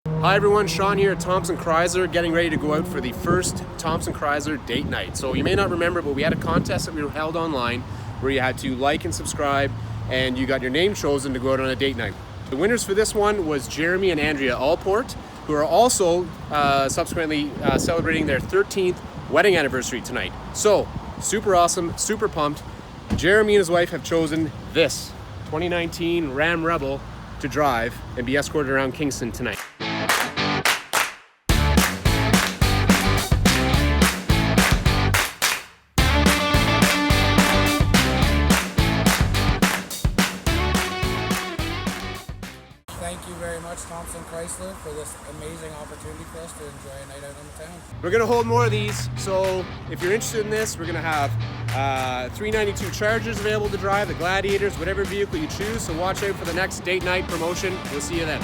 Hi everyone, Sean here at Thompson Chrysler, getting ready to go out for the first Thompson Chrysler date night. So you may not remember, but we had a contest that we held online where you had to like and subscribe and you got your name chosen to go out on a date night. The winners for this one was Jeremy and Andrea Alport, who are also subsequently celebrating their 13th wedding anniversary tonight. So, super awesome, super pumped. Jeremy and his wife have chosen this 2019 Ram Rebel to drive and be escorted around Kingston tonight. Thank you very much, Thompson Chrysler, for this amazing opportunity for us to enjoy a night out in town. We're gonna hold more of these, so if you're interested in this, we're gonna have 392 Chargers available to drive, the Gladiators, whatever vehicle you choose, so watch out for the next date night promotion. We'll see you then.